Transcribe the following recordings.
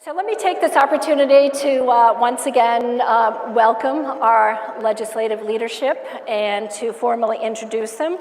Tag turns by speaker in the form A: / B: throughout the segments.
A: So let me take this opportunity to once again welcome our legislative leadership and to formally introduce them.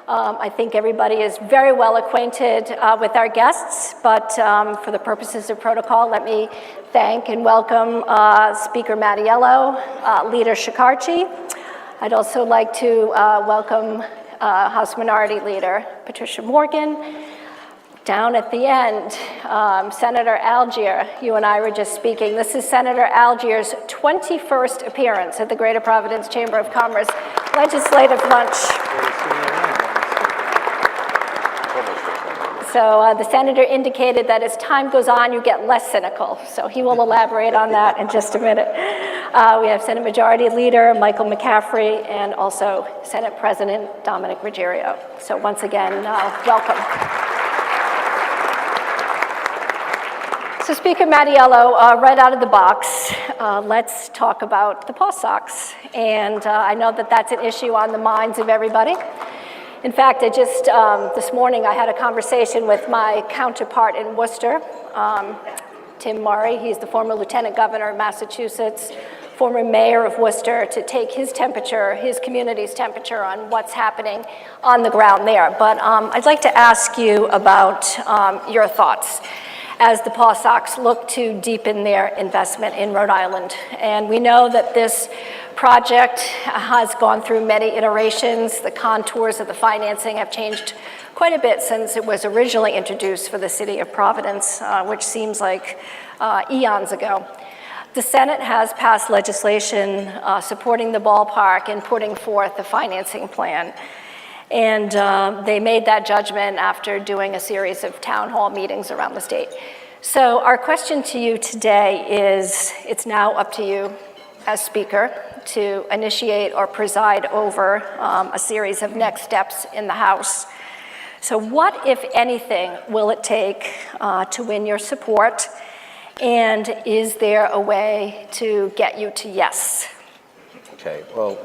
A: I think everybody is very well acquainted with our guests, but for the purposes of protocol, let me thank and welcome Speaker Mattiello, Leader Shikarchi. I'd also like to welcome House Minority Leader Patricia Morgan. Down at the end, Senator Algier, you and I were just speaking. This is Senator Algier's 21st appearance at the Greater Providence Chamber of Commerce Legislative Lunch. So the senator indicated that as time goes on, you get less cynical. So he will elaborate on that in just a minute. We have Senate Majority Leader Michael McCaffrey and also Senate President Dominick Ruggerio. So once again, welcome. So Speaker Mattiello, right out of the box, let's talk about the PawSox. And I know that that's an issue on the minds of everybody. In fact, this morning I had a conversation with my counterpart in Worcester, Tim Murray. He's the former Lieutenant Governor of Massachusetts, former mayor of Worcester, to take his temperature, his community's temperature on what's happening on the ground there. But I'd like to ask you about your thoughts as the PawSox look to deepen their investment in Rhode Island. And we know that this project has gone through many iterations. The contours of the financing have changed quite a bit since it was originally introduced for the city of Providence, which seems like eons ago. The Senate has passed legislation supporting the ballpark and putting forth the financing plan. And they made that judgment after doing a series of town hall meetings around the state. So our question to you today is, it's now up to you as Speaker to initiate or preside over a series of next steps in the House. So what, if anything, will it take to win your support? And is there a way to get you to yes?
B: Okay, well,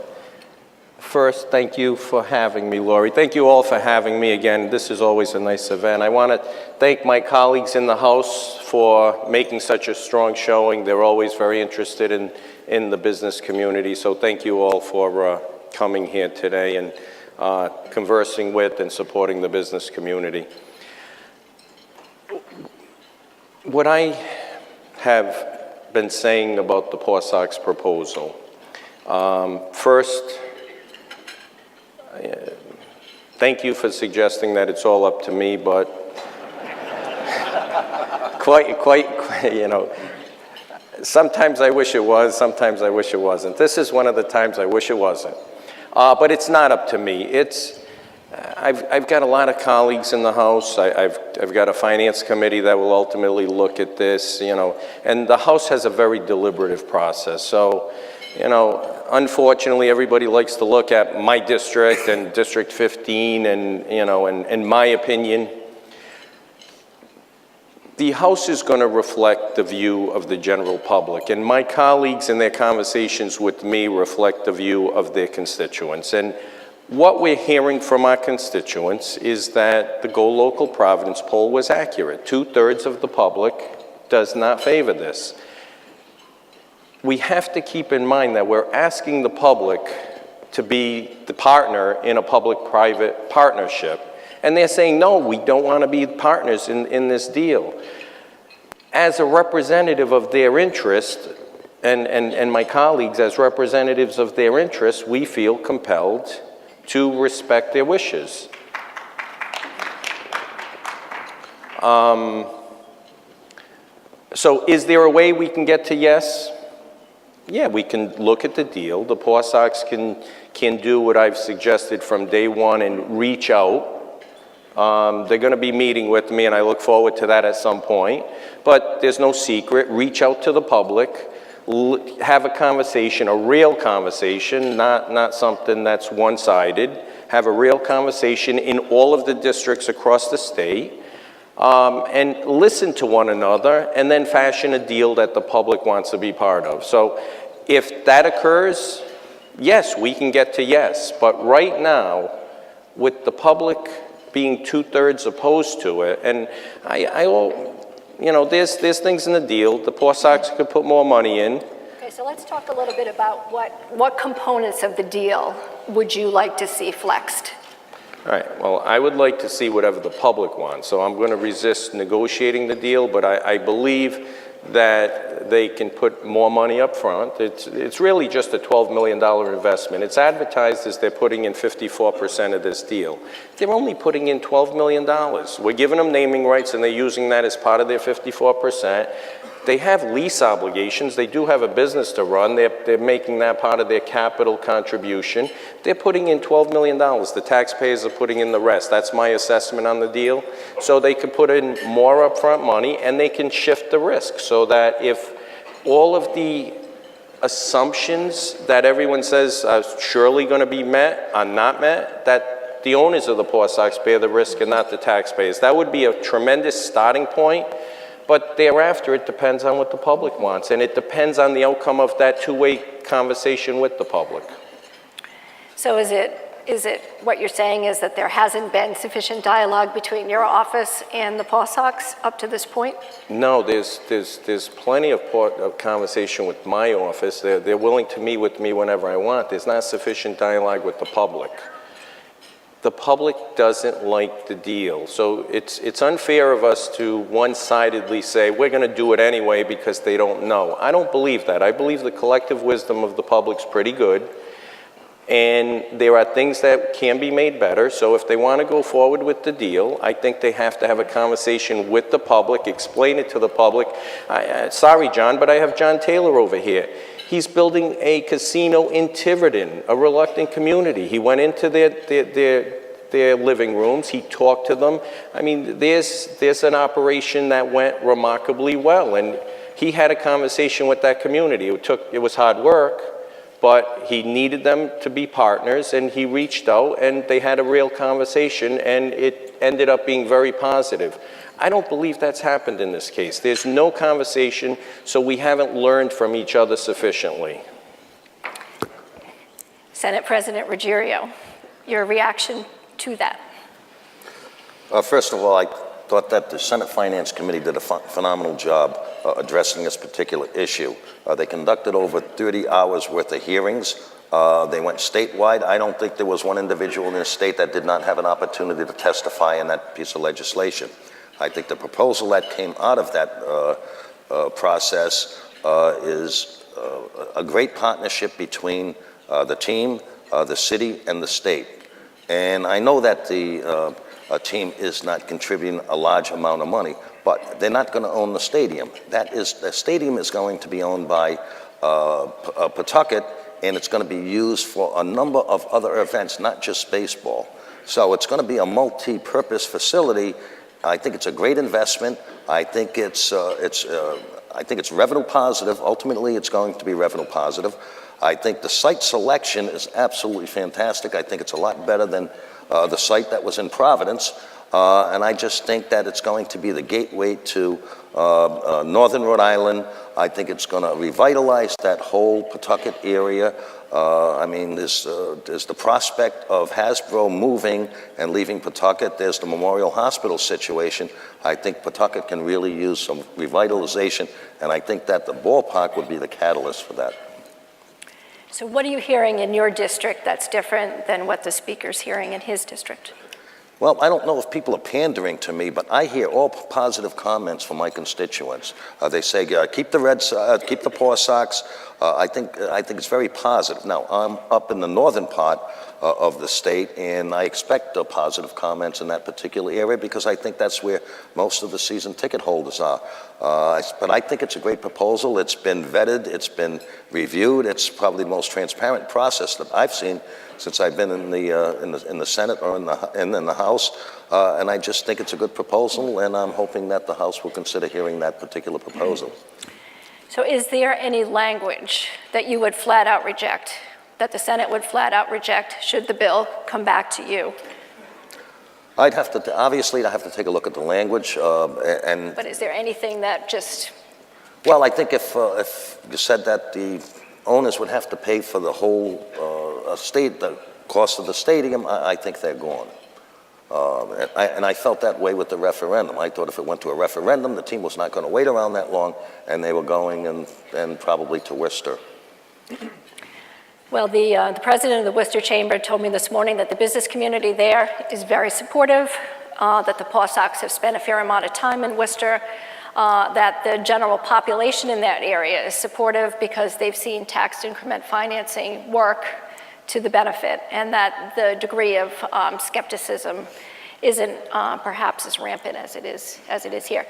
B: first, thank you for having me, Lori. Thank you all for having me again. This is always a nice event. I want to thank my colleagues in the House for making such a strong showing. They're always very interested in the business community. So thank you all for coming here today and conversing with and supporting the business community. What I have been saying about the PawSox proposal, first, thank you for suggesting that it's all up to me, but quite, you know, sometimes I wish it was, sometimes I wish it wasn't. This is one of the times I wish it wasn't. But it's not up to me. I've got a lot of colleagues in the House. I've got a finance committee that will ultimately look at this, you know, and the House has a very deliberative process. So, you know, unfortunately, everybody likes to look at my district and District 15 and, you know, and my opinion. The House is going to reflect the view of the general public, and my colleagues in their conversations with me reflect the view of their constituents. And what we're hearing from our constituents is that the Go Local Providence poll was accurate. 2/3 of the public does not favor this. We have to keep in mind that we're asking the public to be the partner in a public-private partnership. And they're saying, no, we don't want to be partners in this deal. As a representative of their interest, and my colleagues as representatives of their interest, we feel compelled to respect their wishes. So is there a way we can get to yes? Yeah, we can look at the deal. The PawSox can do what I've suggested from day one and reach out. They're going to be meeting with me, and I look forward to that at some point. But there's no secret. Reach out to the public. Have a conversation, a real conversation, not something that's one-sided. Have a real conversation in all of the districts across the state. And listen to one another, and then fashion a deal that the public wants to be part of. So if that occurs, yes, we can get to yes. But right now, with the public being 2/3 opposed to it, and you know, there's things in the deal. The PawSox could put more money in.
A: Okay, so let's talk a little bit about what components of the deal would you like to see flexed?
B: All right, well, I would like to see whatever the public wants, so I'm going to resist negotiating the deal, but I believe that they can put more money up front. It's really just a $12 million investment. It's advertised as they're putting in 54% of this deal. They're only putting in $12 million. We're giving them naming rights, and they're using that as part of their 54%. They have lease obligations. They do have a business to run. They're making that part of their capital contribution. They're putting in $12 million. The taxpayers are putting in the rest. That's my assessment on the deal. So they can put in more upfront money, and they can shift the risk so that if all of the assumptions that everyone says are surely going to be met are not met, that the owners of the PawSox bear the risk and not the taxpayers. That would be a tremendous starting point. But thereafter, it depends on what the public wants, and it depends on the outcome of that two-way conversation with the public.
A: So is it what you're saying is that there hasn't been sufficient dialogue between your office and the PawSox up to this point?
B: No, there's plenty of conversation with my office. They're willing to meet with me whenever I want. There's not sufficient dialogue with the public. The public doesn't like the deal. So it's unfair of us to one-sidedly say, we're going to do it anyway because they don't know. I don't believe that. I believe the collective wisdom of the public's pretty good. And there are things that can be made better. So if they want to go forward with the deal, I think they have to have a conversation with the public, explain it to the public. Sorry, John, but I have John Taylor over here. He's building a casino in Tiverton, a reluctant community. He went into their living rooms. He talked to them. I mean, there's an operation that went remarkably well, and he had a conversation with that community. It was hard work, but he needed them to be partners, and he reached out, and they had a real conversation, and it ended up being very positive. I don't believe that's happened in this case. There's no conversation, so we haven't learned from each other sufficiently.
A: Senate President Ruggerio, your reaction to that?
C: First of all, I thought that the Senate Finance Committee did a phenomenal job addressing this particular issue. They conducted over 30 hours worth of hearings. They went statewide. I don't think there was one individual in the state that did not have an opportunity to testify in that piece of legislation. I think the proposal that came out of that process is a great partnership between the team, the city, and the state. And I know that the team is not contributing a large amount of money, but they're not going to own the stadium. The stadium is going to be owned by Pawtucket, and it's going to be used for a number of other events, not just baseball. So it's going to be a multi-purpose facility. I think it's a great investment. I think it's revenue positive. Ultimately, it's going to be revenue positive. I think the site selection is absolutely fantastic. I think it's a lot better than the site that was in Providence. And I just think that it's going to be the gateway to northern Rhode Island. I think it's going to revitalize that whole Pawtucket area. I mean, there's the prospect of Hasbro moving and leaving Pawtucket. There's the Memorial Hospital situation. I think Pawtucket can really use some revitalization, and I think that the ballpark would be the catalyst for that.
A: So what are you hearing in your district that's different than what the speaker's hearing in his district?
C: Well, I don't know if people are pandering to me, but I hear all positive comments from my constituents. They say, keep the PawSox. I think it's very positive. Now, I'm up in the northern part of the state, and I expect positive comments in that particular area because I think that's where most of the season ticket holders are. But I think it's a great proposal. It's been vetted. It's been reviewed. It's probably the most transparent process that I've seen since I've been in the Senate or in the House, and I just think it's a good proposal, and I'm hoping that the House will consider hearing that particular proposal.
A: So is there any language that you would flat out reject, that the Senate would flat out reject should the bill come back to you?
C: I'd have to take a look at the language.
A: But is there anything that just...
C: Well, I think if you said that the owners would have to pay for the whole the cost of the stadium, I think they're gone. And I felt that way with the referendum. I thought if it went to a referendum, the team was not going to wait around that long, and they were going and probably to Worcester.
A: Well, the president of the Worcester Chamber told me this morning that the business community there is very supportive, that the PawSox have spent a fair amount of time in Worcester, that the general population in that area is supportive because they've seen tax increment financing work to the benefit, and that the degree of skepticism isn't perhaps as rampant as it is here.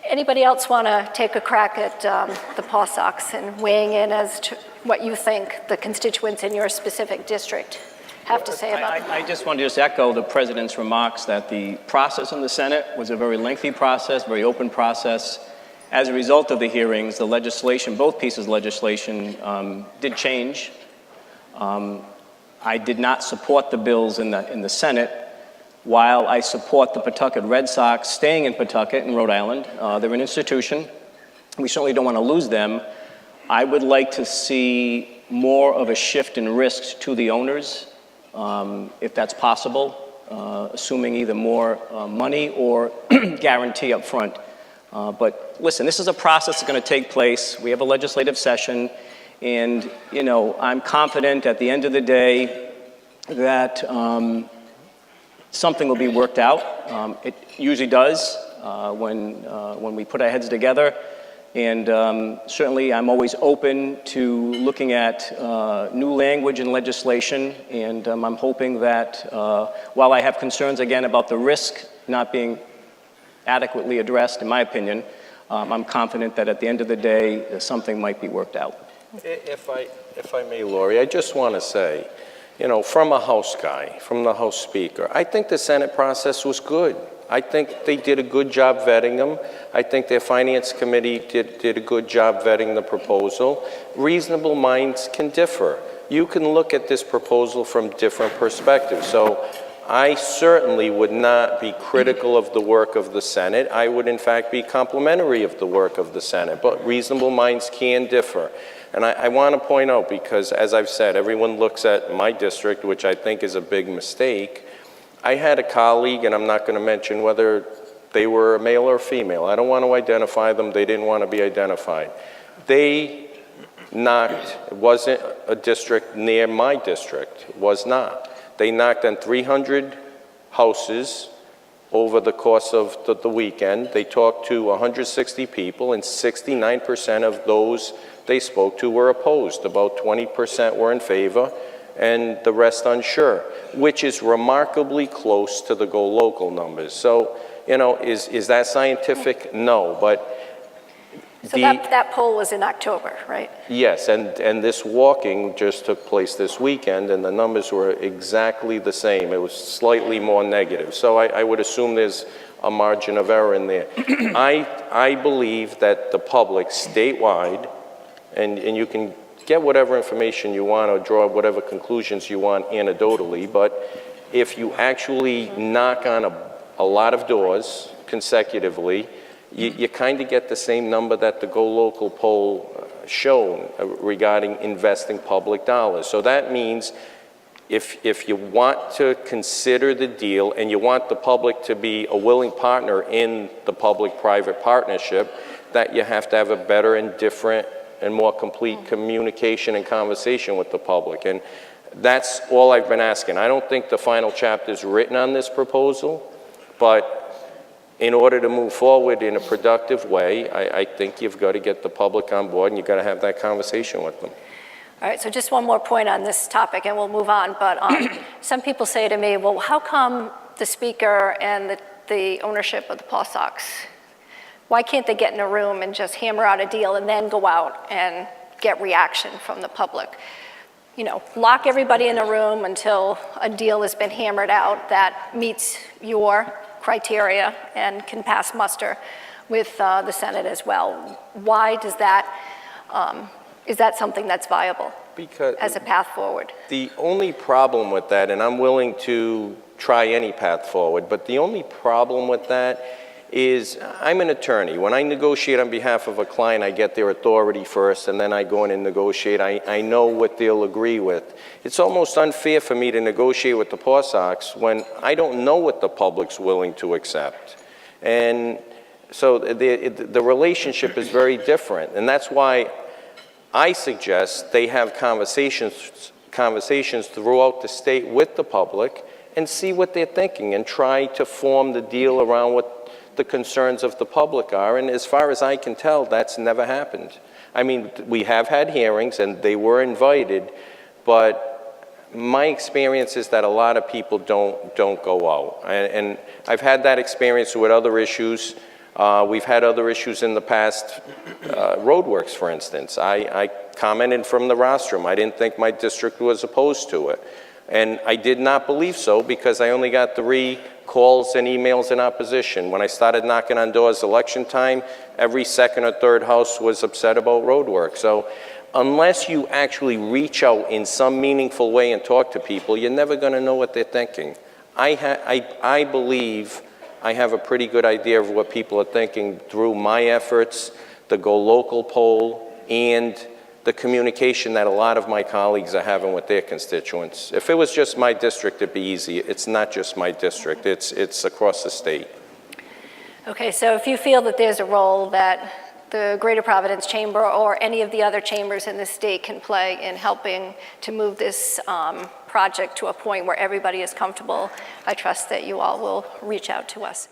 A: Anybody else want to take a crack at the PawSox and weighing in as to what you think the constituents in your specific district have to say about it?
D: I just want to echo the President's remarks that the process in the Senate was a very lengthy process, very open process. As a result of the hearings, the legislation, both pieces of legislation, did change. I did not support the bills in the Senate. While I support the Pawtucket Red Sox staying in Pawtucket in Rhode Island, they're an institution. We certainly don't want to lose them. I would like to see more of a shift in risks to the owners, if that's possible, assuming either more money or guarantee up front. But listen, this is a process that's going to take place. We have a legislative session, and I'm confident at the end of the day that something will be worked out. It usually does when we put our heads together. And certainly I'm always open to looking at new language and legislation. And I'm hoping that while I have concerns again about the risk not being adequately addressed, in my opinion, I'm confident that at the end of the day, something might be worked out.
B: If I may, Lori, I just want to say, from a House guy, from the House Speaker, I think the Senate process was good. I think they did a good job vetting them. I think their Finance Committee did a good job vetting the proposal. Reasonable minds can differ. You can look at this proposal from different perspectives. So I certainly would not be critical of the work of the Senate. I would, in fact, be complimentary of the work of the Senate. But reasonable minds can differ. And I want to point out, because as I've said, everyone looks at my district, which I think is a big mistake. I had a colleague, and I'm not going to mention whether they were a male or female. I don't want to identify them. They didn't want to be identified. They knocked, it wasn't a district near my district, it was not. They knocked on 300 houses over the course of the weekend. They talked to 160 people, and 69% of those they spoke to were opposed. About 20% were in favor, and the rest unsure, which is remarkably close to the Go Local numbers. So, is that scientific? No, but
A: so that poll was in October, right?
B: Yes, and this walking just took place this weekend, and the numbers were exactly the same. It was slightly more negative. So I would assume there's a margin of error in there. I believe that the public statewide, and you can get whatever information you want or draw whatever conclusions you want anecdotally, but if you actually knock on a lot of doors consecutively, you kind of get the same number that the Go Local poll shown regarding investing public dollars. So that means if you want to consider the deal and you want the public to be a willing partner in the public-private partnership, that you have to have a better and different and more complete communication and conversation with the public. And that's all I've been asking. I don't think the final chapter is written on this proposal, but in order to move forward in a productive way, I think you've got to get the public on board, and you've got to have that conversation with them.
A: All right, so just one more point on this topic, and we'll move on. But some people say to me, well, how come the Speaker and the ownership of the PawSox, why can't they get in a room and just hammer out a deal and then go out and get reaction from the public? Lock everybody in a room until a deal has been hammered out that meets your criteria and can pass muster with the Senate as well. Why does that, is that something that's viable as a path forward?
B: The only problem with that, and I'm willing to try any path forward, but the only problem with that is I'm an attorney. When I negotiate on behalf of a client, I get their authority first, and then I go in and negotiate. I know what they'll agree with. It's almost unfair for me to negotiate with the PawSox when I don't know what the public's willing to accept. And so the relationship is very different, and that's why I suggest they have conversations throughout the state with the public and see what they're thinking and try to form the deal around what the concerns of the public are. And as far as I can tell, that's never happened. I mean, we have had hearings and they were invited, but my experience is that a lot of people don't go out. And I've had that experience with other issues. We've had other issues in the past, roadworks, for instance. I commented from the rostrum. I didn't think my district was opposed to it. And I did not believe so because I only got 3 calls and emails in opposition. When I started knocking on doors election time, every second or third house was upset about roadwork. So unless you actually reach out in some meaningful way and talk to people, you're never going to know what they're thinking. I believe I have a pretty good idea of what people are thinking through my efforts, the Go Local poll, and the communication that a lot of my colleagues are having with their constituents. If it was just my district, it'd be easy. It's not just my district, it's across the state.
A: Okay, so if you feel that there's a role that the Greater Providence Chamber or any of the other chambers in the state can play in helping to move this project to a point where everybody is comfortable, I trust that you all will reach out to us.